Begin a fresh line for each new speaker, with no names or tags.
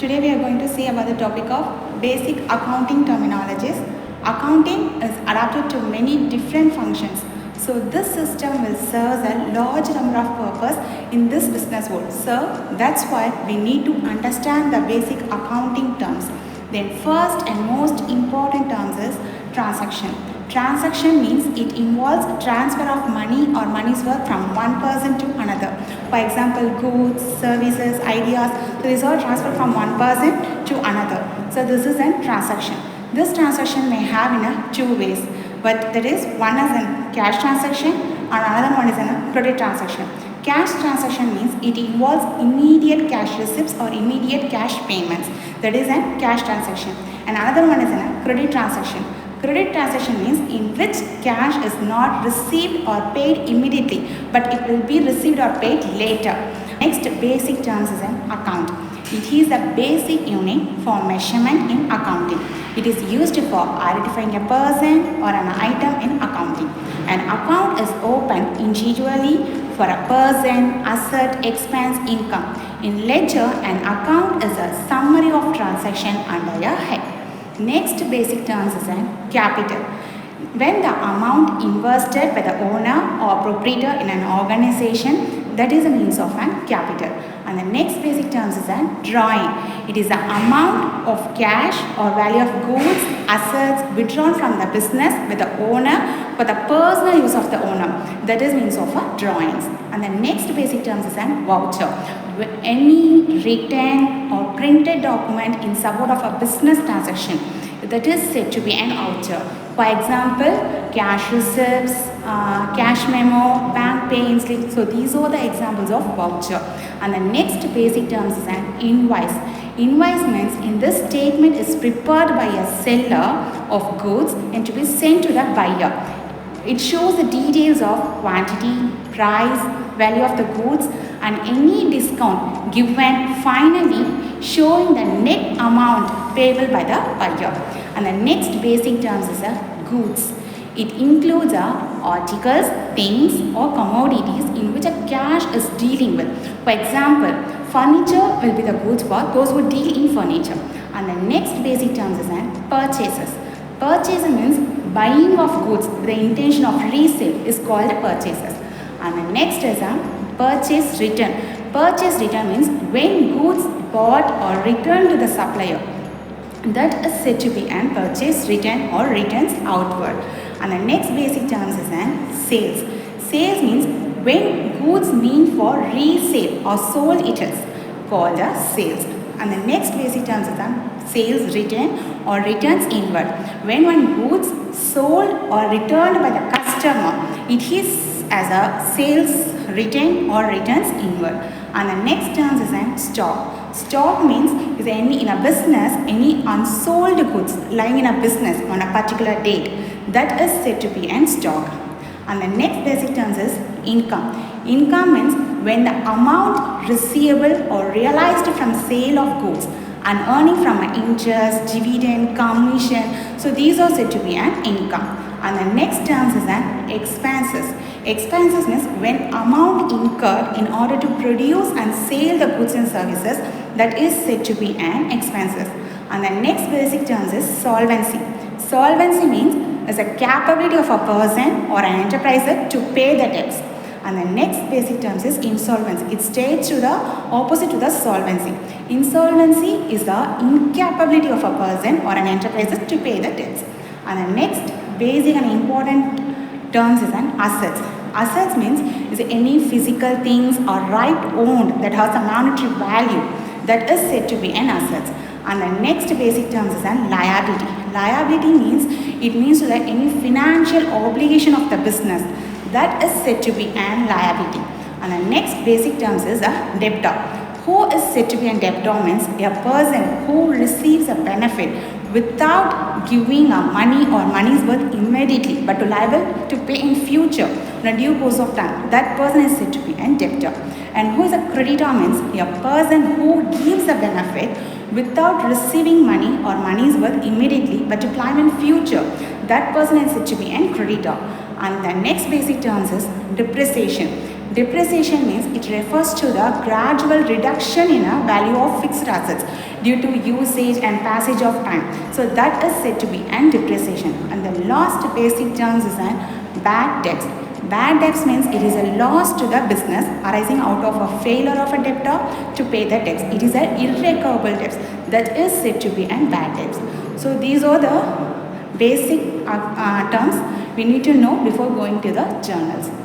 Today we are going to see about the topic of basic accounting terminologies. Accounting is adapted to many different functions. So this system will serve a large number of purpose in this business world. So that's why we need to understand the basic accounting terms. Then first and most important terms is transaction. Transaction means it involves transfer of money or money's worth from one person to another. For example, goods, services, ideas. So these are transferred from one person to another. So this is a transaction. This transaction may have in two ways. But that is, one is a cash transaction and another one is a credit transaction. Cash transaction means it involves immediate cash receipts or immediate cash payments. That is a cash transaction. And another one is a credit transaction. Credit transaction means in which cash is not received or paid immediately, but it will be received or paid later. Next basic terms is an account. It is the basic unit for measurement in accounting. It is used for identifying a person or an item in accounting. An account is opened individually for a person, asset, expense, income. In ledger, an account is a summary of transaction under a head. Next basic terms is an capital. When the amount invested by the owner or proprietor in an organization, that is a means of an capital. And the next basic terms is a drawing. It is the amount of cash or value of goods, assets withdrawn from the business with the owner for the personal use of the owner. That is means of a drawings. And the next basic terms is a voucher. Any written or printed document in support of a business transaction, that is said to be an voucher. For example, cash receipts, cash memo, bank pay slip. So these are the examples of voucher. And the next basic terms is an invoice. Invoice means in this statement is prepared by a seller of goods and to be sent to the buyer. It shows the details of quantity, price, value of the goods and any discount given, finally showing the net amount payable by the buyer. And the next basic terms is goods. It includes articles, things or commodities in which a cash is dealing with. For example, furniture will be the goods for those who deal in furniture. And the next basic terms is purchases. Purchase means buying of goods with the intention of resale is called purchases. And the next is purchase return. Purchase return means when goods bought or returned to the supplier. That is said to be an purchase return or returns outward. And the next basic terms is sales. Sales means when goods mean for resale or sold, it is called sales. And the next basic terms is sales return or returns inward. When one goods sold or returned by the customer, it is as a sales return or returns inward. And the next terms is stock. Stock means is in a business any unsold goods lying in a business on a particular date. That is said to be an stock. And the next basic terms is income. Income means when the amount receivable or realized from sale of goods and earning from interest, dividend, commission. So these are said to be an income. And the next terms is an expenses. Expenses means when amount incurred in order to produce and sell the goods and services, that is said to be an expenses. And the next basic terms is solvency. Solvency means is a capability of a person or an enterprise to pay the debts. And the next basic terms is insolvency. It states to the opposite to the solvency. Insolvency is the incapability of a person or an enterprise to pay the debts. And the next basic and important terms is an assets. Assets means is any physical things or right owned that has a monetary value, that is said to be an assets. And the next basic terms is an liability. Liability means it means that any financial obligation of the business, that is said to be an liability. And the next basic terms is a debtor. Who is said to be a debtor means a person who receives a benefit without giving money or money's worth immediately, but to liable to pay in future on a due course of time. That person is said to be a debtor. And who is a creditor means a person who gives a benefit without receiving money or money's worth immediately, but to claim in future. That person is said to be a creditor. And the next basic terms is depreciation. Depreciation means it refers to the gradual reduction in a value of fixed assets due to usage and passage of time. So that is said to be an depreciation. And the last basic terms is an bad debts. Bad debts means it is a loss to the business arising out of a failure of a debtor to pay the debts. It is an irrecoverable debts that is said to be an bad debts. So these are the basic terms we need to know before going to the journals.